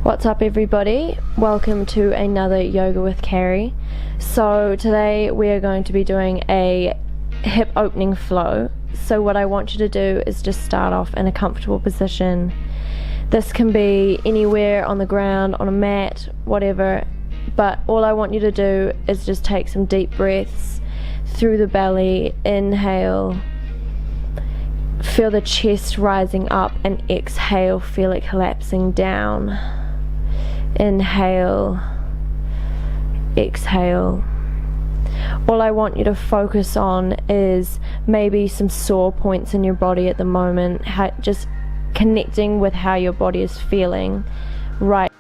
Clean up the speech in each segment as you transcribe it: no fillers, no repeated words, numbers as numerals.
What's up everybody? Welcome to another Yoga with Carrie. So today we are going to be doing a hip opening flow. So what I want you to do is just start off in a comfortable position. This can be anywhere on the ground, on a mat, whatever, but all I want you to do is just take some deep breaths through the belly. Inhale, feel the chest rising up, and exhale, feel it collapsing down. Inhale, exhale. All I want you to focus on is maybe some sore points in your body at the moment, just connecting with how your body is feeling right.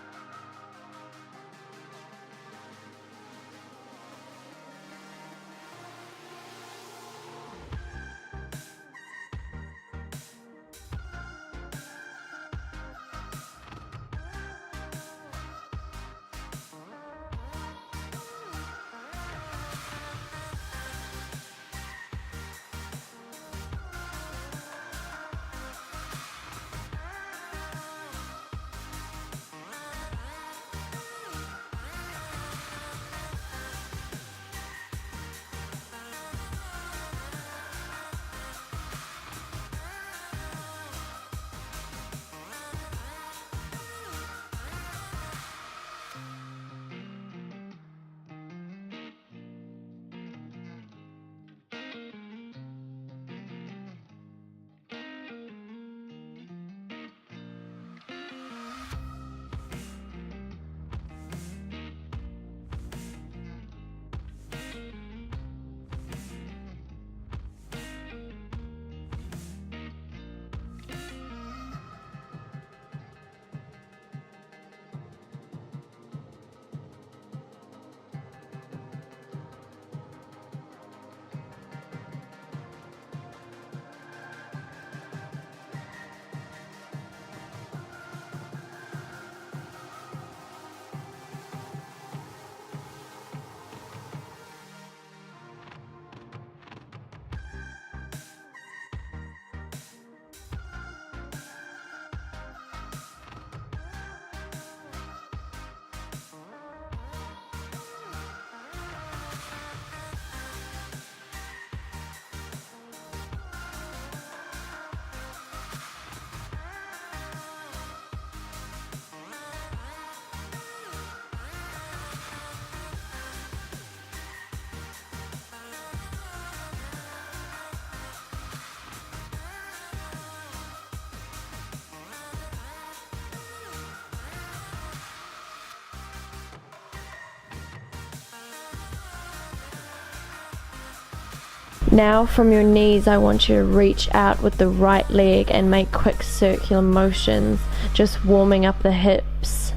Now from your knees I want you to reach out with the right leg and make quick circular motions, just warming up the hips.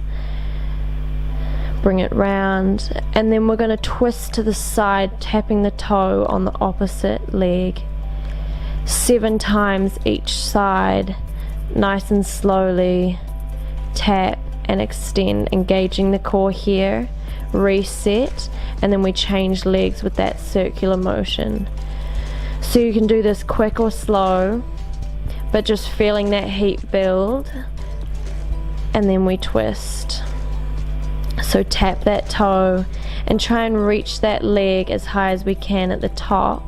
Bring it round, and then we're going to twist to the side, tapping the toe on the opposite leg 7 times each side. Nice and slowly tap and extend, engaging the core here. Reset, and then we change legs with that circular motion. So you can do this quick or slow, but just feeling that heat build, and then we twist. So tap that toe and try and reach that leg as high as we can at the top.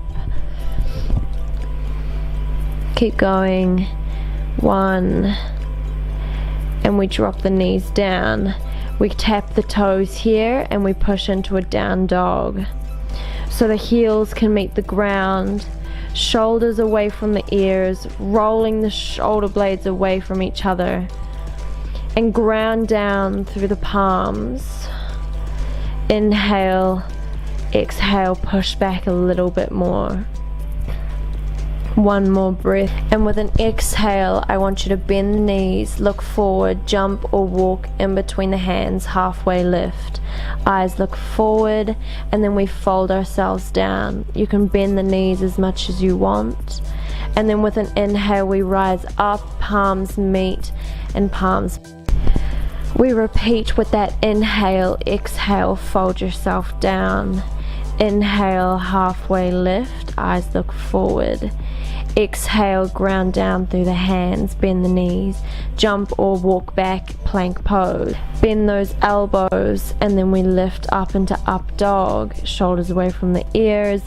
Keep going. 1, and we drop the knees down. We tap the toes here and we push into a down dog. So the heels can meet the ground, shoulders away from the ears, rolling the shoulder blades away from each other, and ground down through the palms. Inhale, exhale, push back a little bit more. 1 more breath, and with an exhale I want you to bend the knees, look forward, jump or walk in between the hands, halfway lift. Eyes look forward, and then we fold ourselves down. You can bend the knees as much as you want, and then with an inhale we rise up, palms meet and palms. We repeat with that inhale, exhale, fold yourself down. Inhale, halfway lift, eyes look forward. Exhale, ground down through the hands, bend the knees, jump or walk back, plank pose. Bend those elbows, and then we lift up into up dog, shoulders away from the ears,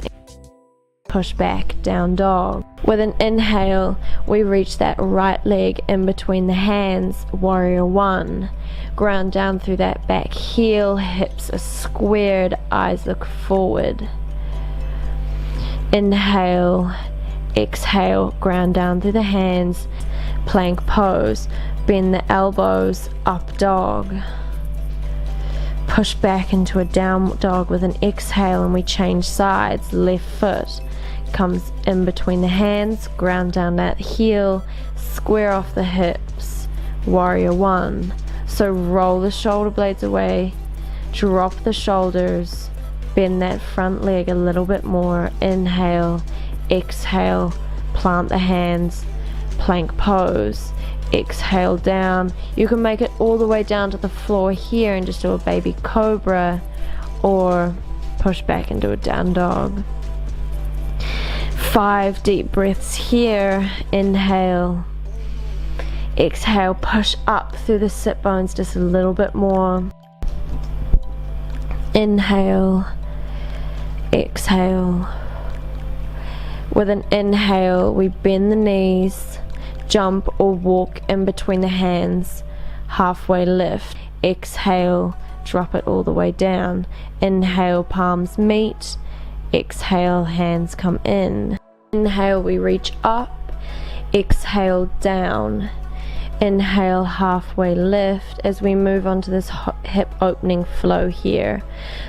push back, down dog. With an inhale, we reach that right leg in between the hands, warrior one. Ground down through that back heel, hips are squared, eyes look forward. Inhale, exhale, ground down through the hands, plank pose. Bend the elbows, up dog. Push back into a down dog with an exhale, and we change sides. Left foot comes in between the hands, ground down that heel, square off the hips, warrior one. So roll the shoulder blades away, drop the shoulders, bend that front leg a little bit more. Inhale, exhale, plant the hands, plank pose. Exhale down. You can make it all the way down to the floor here and just do a baby cobra, or push back into a down dog. 5 deep breaths here. Inhale, exhale, push up through the sit bones just a little bit more. Inhale, exhale. With an inhale, we bend the knees, jump or walk in between the hands, halfway lift. Exhale, drop it all the way down. Inhale, palms meet. Exhale, hands come in. Inhale, we reach up. Exhale, down. Inhale, halfway lift as we move on to this hip opening flow here.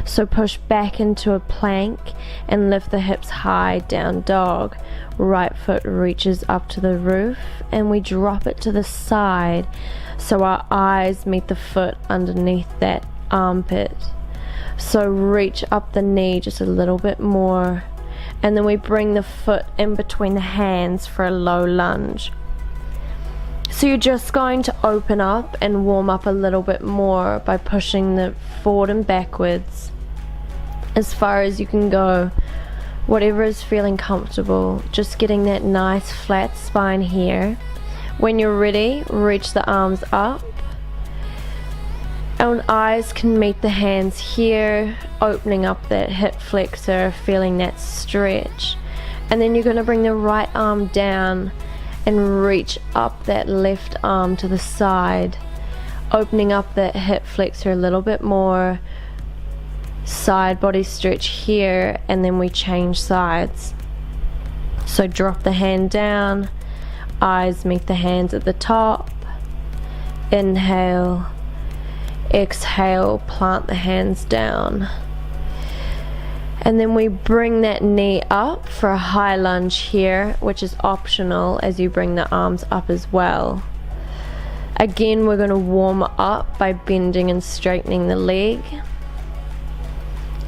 So push back into a plank and lift the hips high, down dog. Right foot reaches up to the roof and we drop it to the side so our eyes meet the foot underneath that armpit. So reach up the knee just a little bit more, and then we bring the foot in between the hands for a low lunge. So you're just going to open up and warm up a little bit more by pushing the forward and backwards as far as you can go, whatever is feeling comfortable. Just getting that nice flat spine here. When you're ready, reach the arms up, and eyes can meet the hands here, opening up that hip flexor, feeling that stretch. And then you're going to bring the right arm down and reach up that left arm to the side, opening up that hip flexor a little bit more. Side body stretch here, and then we change sides. So drop the hand down, eyes meet the hands at the top. Inhale, exhale, plant the hands down. And then we bring that knee up for a high lunge here, which is optional as you bring the arms up as well. Again, we're going to warm up by bending and straightening the leg.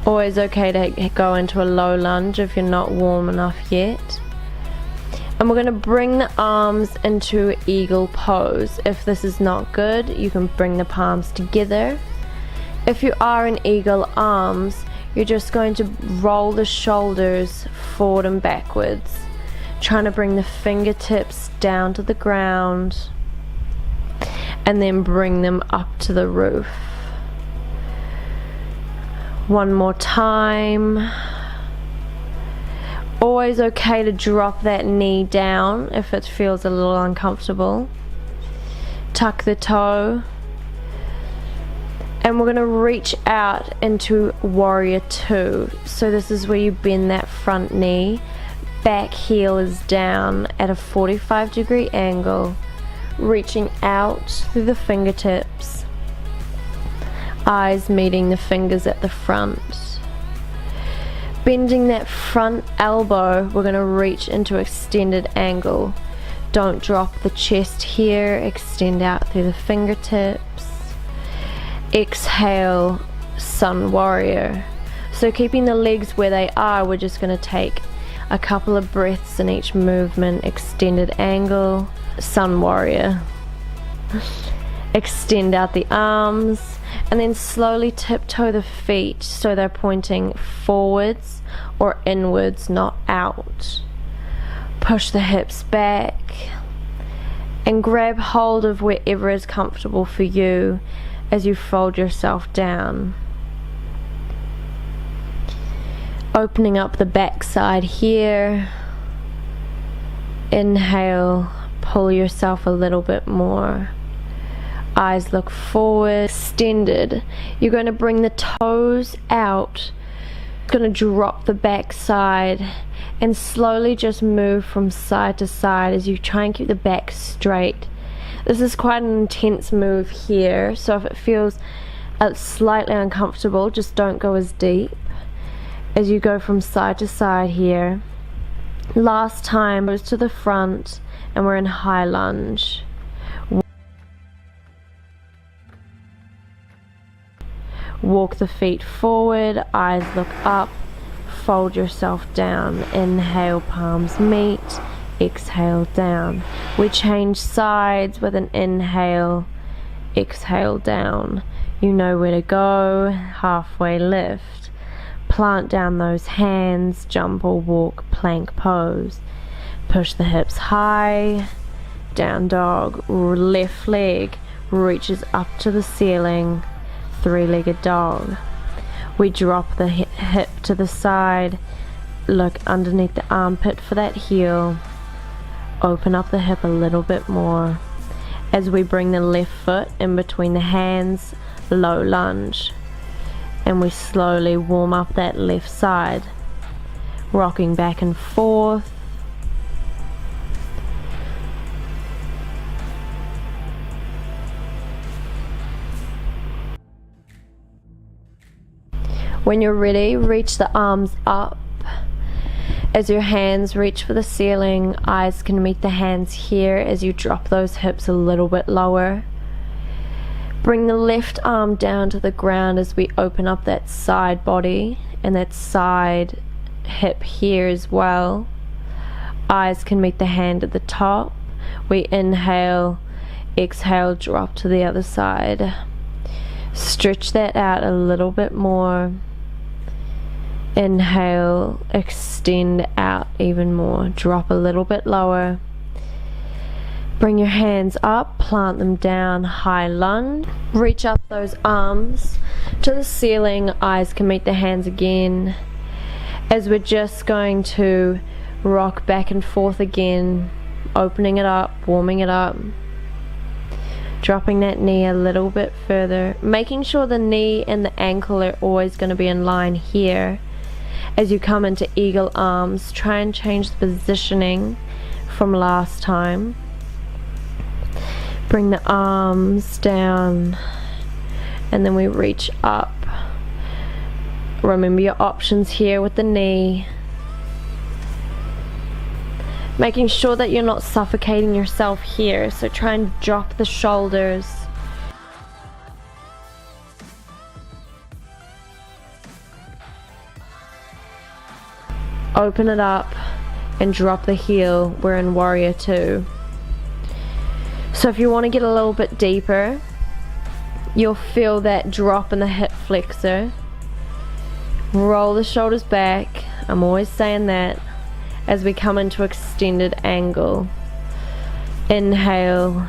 Always okay to go into a low lunge if you're not warm enough yet. And we're going to bring the arms into eagle pose. If this is not good, you can bring the palms together. If you are in eagle arms, you're just going to roll the shoulders forward and backwards, trying to bring the fingertips down to the ground and then bring them up to the roof. One more time. Always okay to drop that knee down if it feels a little uncomfortable. Tuck the toe. And we're going to reach out into warrior two. So this is where you bend that front knee. Back heel is down at a 45-degree angle. Reaching out through the fingertips. Eyes meeting the fingers at the front. Bending that front elbow, we're going to reach into extended angle. Don't drop the chest here. Extend out through the fingertips. Exhale, sun warrior. So keeping the legs where they are, we're just going to take a couple of breaths in each movement. Extended angle, sun warrior. Extend out the arms, and then slowly tiptoe the feet so they're pointing forwards or inwards, not out. Push the hips back and grab hold of wherever is comfortable for you as you fold yourself down. Opening up the back side here. Inhale, pull yourself a little bit more. Eyes look forward, extended. You're going to bring the toes out. Going to drop the back side and slowly just move from side to side as you try and keep the back straight. This is quite an intense move here, so if it feels slightly uncomfortable, just don't go as deep as you go from side to side here. Last time goes to the front and we're in high lunge. Walk the feet forward, eyes look up, fold yourself down. Inhale, palms meet, exhale down. We change sides with an inhale, exhale down. You know where to go, halfway lift. Plant down those hands, jump or walk, plank pose. Push the hips high, down dog. Left leg reaches up to the ceiling, three-legged dog. We drop the hip to the side, look underneath the armpit for that heel. Open up the hip a little bit more as we bring the left foot in between the hands, low lunge. And we slowly warm up that left side, rocking back and forth. When you're ready, reach the arms up. As your hands reach for the ceiling, eyes can meet the hands here as you drop those hips a little bit lower. Bring the left arm down to the ground as we open up that side body and that side hip here as well. Eyes can meet the hand at the top. We inhale, exhale, drop to the other side. Stretch that out a little bit more. Inhale, extend out even more. Drop a little bit lower. Bring your hands up, plant them down, high lunge. Reach up those arms to the ceiling, eyes can meet the hands again. As we're just going to rock back and forth again, opening it up, warming it up. Dropping that knee a little bit further, making sure the knee and the ankle are always going to be in line here. As you come into eagle arms, try and change the positioning from last time. Bring the arms down and then we reach up. Remember your options here with the knee. Making sure that you're not suffocating yourself here, so try and drop the shoulders. Open it up and drop the heel. We're in warrior two. So if you want to get a little bit deeper, you'll feel that drop in the hip flexor. Roll the shoulders back. I'm always saying that. As we come into extended angle. Inhale,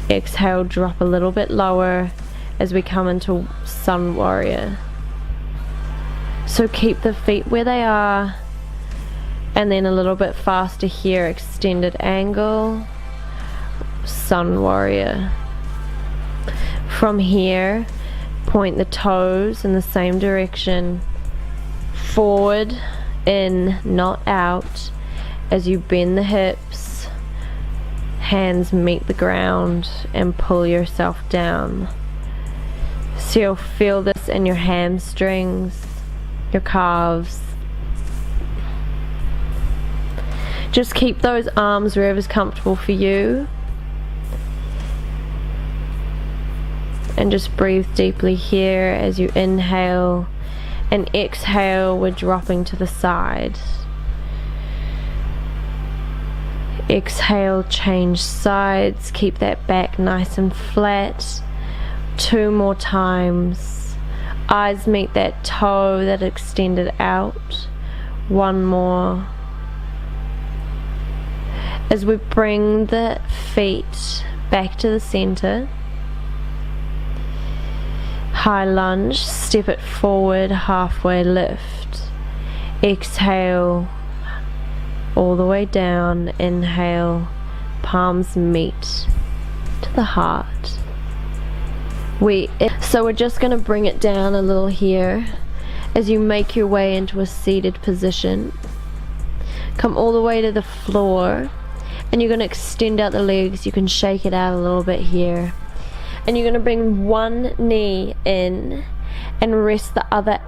exhale, drop a little bit lower as we come into sun warrior. So keep the feet where they are, and then a little bit faster here, extended angle, sun warrior. From here, point the toes in the same direction, forward, in, not out, as you bend the hips, hands meet the ground and pull yourself down. So you'll feel this in your hamstrings, your calves. Just keep those arms wherever's comfortable for you. And just breathe deeply here as you inhale and exhale. We're dropping to the side. Exhale, change sides, keep that back nice and flat. 2 more times. Eyes meet that toe that extended out. 1 more. as we bring the feet back to the center. High lunge, step it forward, halfway lift. Exhale all the way down. Inhale, palms meet to the heart. So we're just going to bring it down a little here as you make your way into a seated position. Come all the way to the floor, and you're going to extend out the legs. You can shake it out a little bit here, and you're going to bring one knee in and rest the other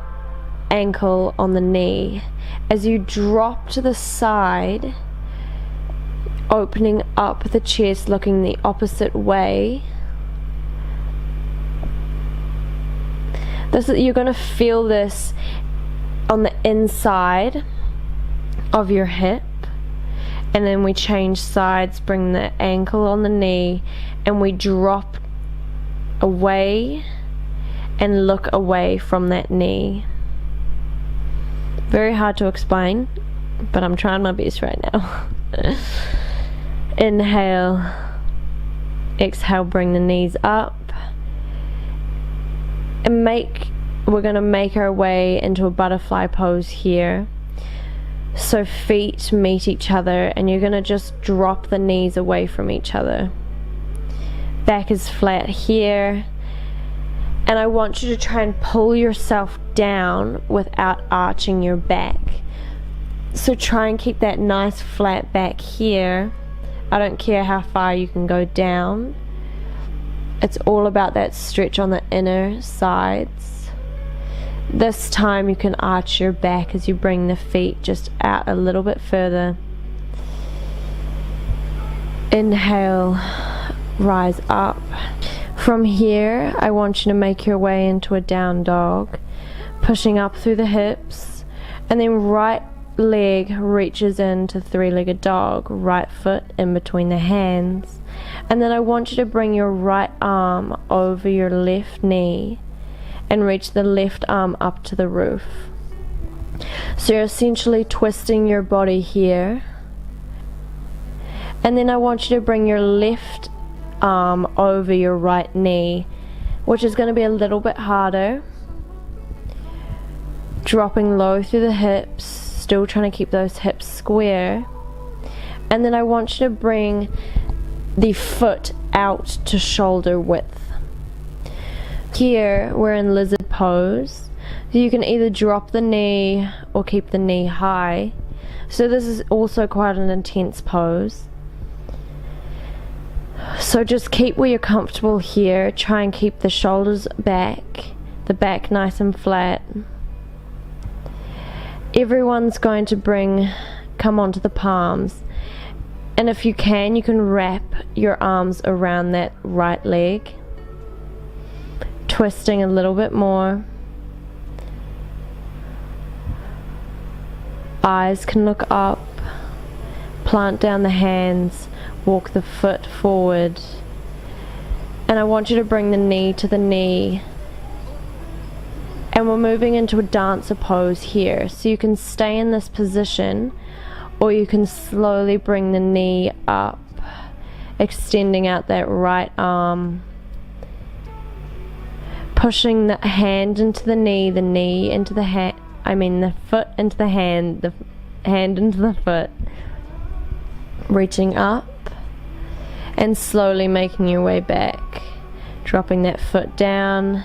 ankle on the knee as you drop to the side, opening up the chest, looking the opposite way. You're going to feel this on the inside of your hip, and then we change sides, bring the ankle on the knee, and we drop away and look away from that knee. Very hard to explain, but I'm trying my best right now. Inhale, exhale, bring the knees up, and we're going to make our way into a butterfly pose here. So feet meet each other, and you're going to just drop the knees away from each other. Back is flat here, and I want you to try and pull yourself down without arching your back. So try and keep that nice flat back here. I don't care how far you can go down. It's all about that stretch on the inner sides. This time you can arch your back as you bring the feet just out a little bit further. Inhale, rise up. From here, I want you to make your way into a down dog, pushing up through the hips, and then right leg reaches into three-legged dog, right foot in between the hands. And then I want you to bring your right arm over your left knee and reach the left arm up to the roof. So you're essentially twisting your body here. And then I want you to bring your left arm over your right knee, which is going to be a little bit harder. Dropping low through the hips, still trying to keep those hips square. And then I want you to bring the foot out to shoulder width. Here we're in lizard pose. You can either drop the knee or keep the knee high. So this is also quite an intense pose. So just keep where you're comfortable here. Try and keep the shoulders back, the back nice and flat. Everyone's going to come onto the palms. And if you can wrap your arms around that right leg, twisting a little bit more. Eyes can look up, plant down the hands, walk the foot forward. And I want you to bring the knee to the knee. And we're moving into a dancer pose here. So you can stay in this position, or you can slowly bring the knee up, extending out that right arm, pushing the hand into the knee into the hand, the foot into the hand into the foot, reaching up and slowly making your way back, dropping that foot down,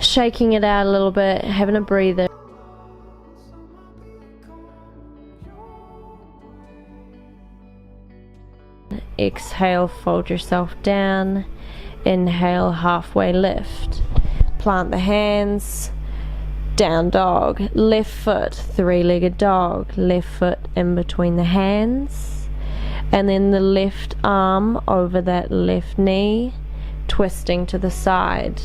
shaking it out a little bit, having a breather. Exhale, fold yourself down. Inhale, halfway lift. Plant the hands, down dog. Left foot, three-legged dog. Left foot in between the hands. And then the left arm over that left knee, twisting to the side.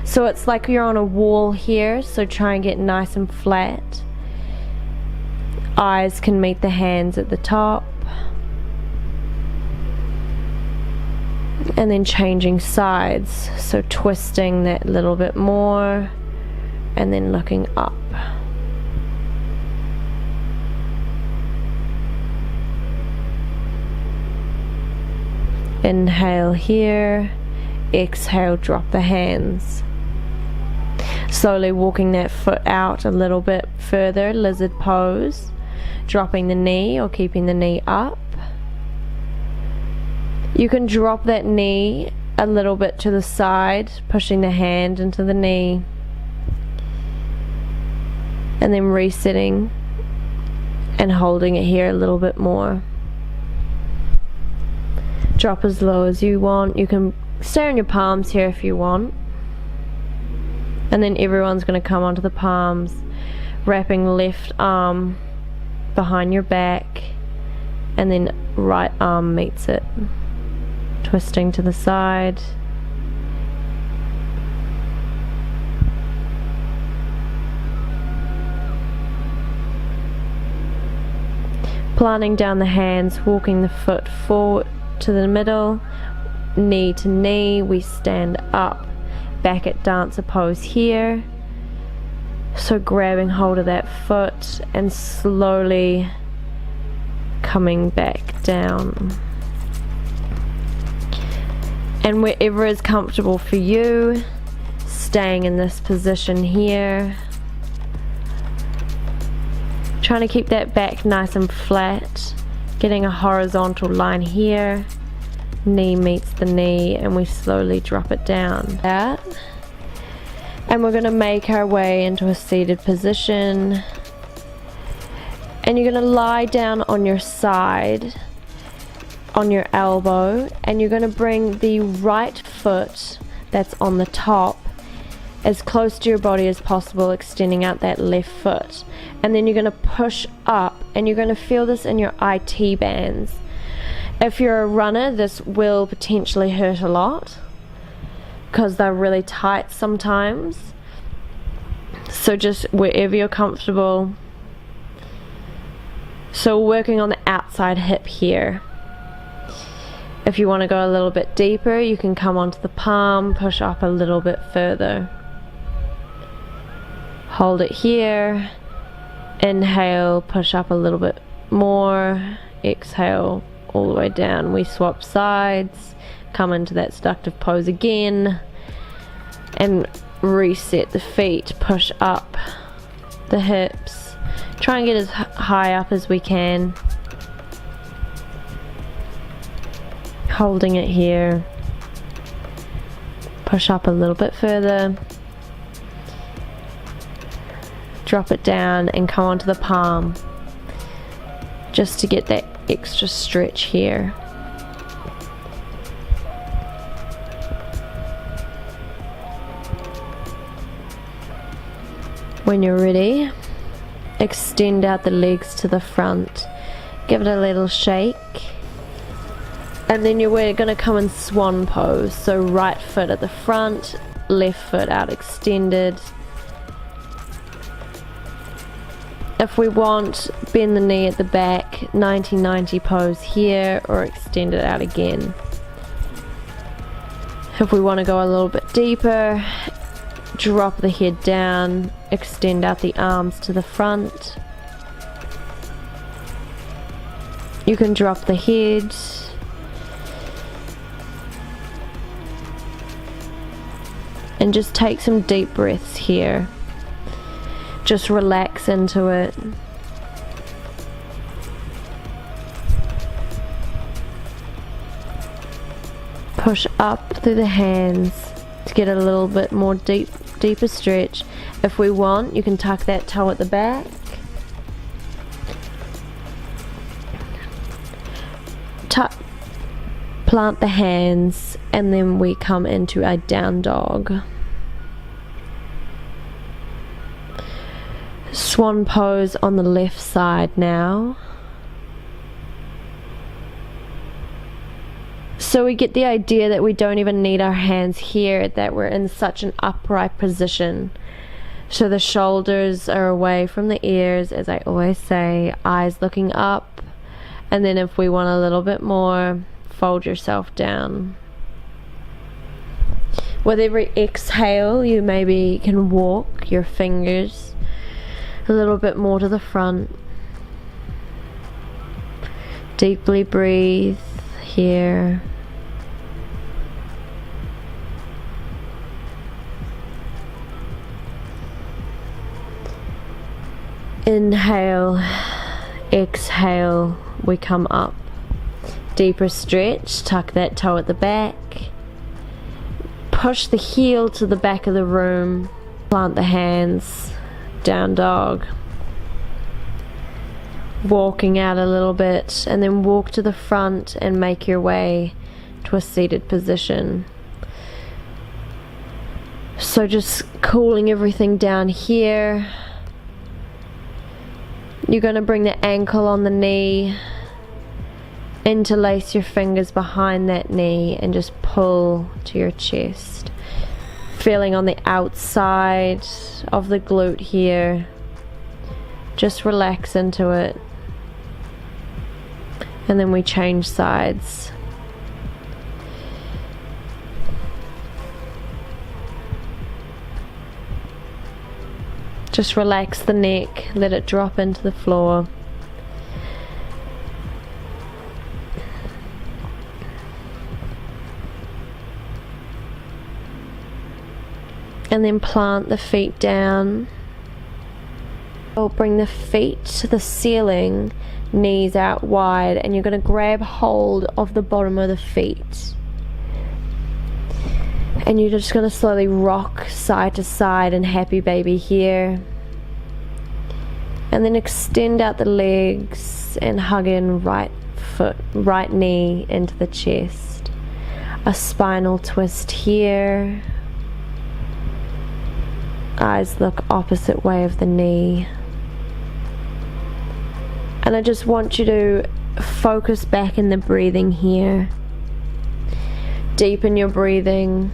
So it's like you're on a wall here, so try and get nice and flat. Eyes can meet the hands at the top. And then changing sides, so twisting that little bit more and then looking up. Inhale here, exhale, drop the hands. Slowly walking that foot out a little bit further, lizard pose, dropping the knee or keeping the knee up. You can drop that knee a little bit to the side, pushing the hand into the knee, and then resetting and holding it here a little bit more. Drop as low as you want. You can stay on your palms here if you want. And then everyone's going to come onto the palms, wrapping left arm behind your back, and then right arm meets it. Twisting to the side. Planting down the hands, walking the foot forward to the middle, knee to knee, we stand up, back at dancer pose here. So grabbing hold of that foot and slowly coming back down. And wherever is comfortable for you, staying in this position here. Trying to keep that back nice and flat, getting a horizontal line here. Knee meets the knee and we slowly drop it down. That. And we're going to make our way into a seated position. And you're going to lie down on your side, on your elbow, and you're going to bring the right foot that's on the top as close to your body as possible, extending out that left foot. And then you're going to push up, and you're going to feel this in your IT bands. If you're a runner, this will potentially hurt a lot because they're really tight sometimes. So just wherever you're comfortable. So working on the outside hip here. If you want to go a little bit deeper, you can come onto the palm, push up a little bit further. Hold it here. Inhale, push up a little bit more. Exhale, all the way down. We swap sides, come into that seductive pose again, and reset the feet, push up the hips. Try and get as high up as we can. Holding it here, push up a little bit further, drop it down and come onto the palm just to get that extra stretch here. When you're ready, extend out the legs to the front, give it a little shake. And then we're going to come in swan pose. So right foot at the front, left foot out extended. If we want, bend the knee at the back, 90-90 pose here, or extend it out again. If we want to go a little bit deeper, drop the head down, extend out the arms to the front. You can drop the head. And just take some deep breaths here. Just relax into it. Push up through the hands to get a little bit more deeper stretch. If we want, you can tuck that toe at the back. Plant the hands, and then we come into a down dog. Swan pose on the left side now. So we get the idea that we don't even need our hands here, that we're in such an upright position. So the shoulders are away from the ears, as I always say, eyes looking up. And then if we want a little bit more, fold yourself down. With every exhale, you maybe can walk your fingers a little bit more to the front. Deeply breathe here. Inhale, exhale, we come up. Deeper stretch, tuck that toe at the back. Push the heel to the back of the room. Plant the hands, down dog. Walking out a little bit, and then walk to the front and make your way to a seated position. So just cooling everything down here. You're going to bring the ankle on the knee, interlace your fingers behind that knee and just pull to your chest. Feeling on the outside of the glute here. Just relax into it. And then we change sides. Just relax the neck, let it drop into the floor. And then plant the feet down. Or bring the feet to the ceiling, knees out wide, and you're going to grab hold of the bottom of the feet. And you're just going to slowly rock side to side and happy baby here. And then extend out the legs and hug in right foot, right knee into the chest. A spinal twist here. Eyes look opposite way of the knee. And I just want you to focus back in the breathing here. Deepen your breathing.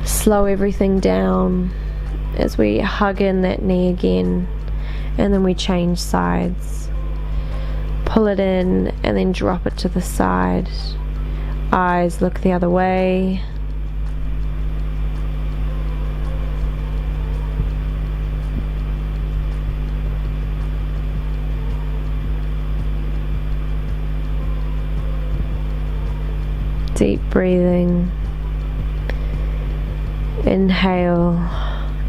Slow everything down as we hug in that knee again, and then we change sides. Pull it in and then drop it to the side. Eyes look the other way. Deep breathing. Inhale,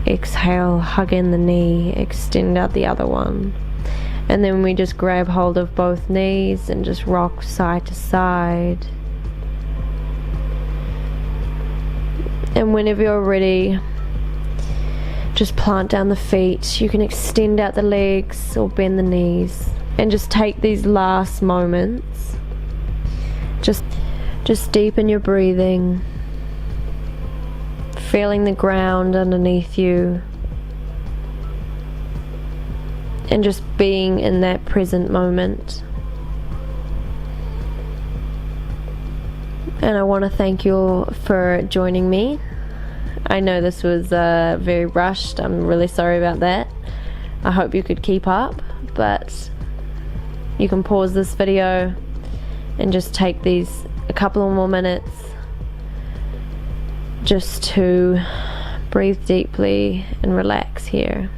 exhale, hug in the knee, extend out the other one. And then we just grab hold of both knees and just rock side to side. And whenever you're ready, just plant down the feet. You can extend out the legs or bend the knees. And just take these last moments. Just deepen your breathing. Feeling the ground underneath you, and just being in that present moment. And I want to thank you all for joining me. I know this was very rushed. I'm really sorry about that. I hope you could keep up, but you can pause this video and just take these a couple of more minutes just to breathe deeply and relax here.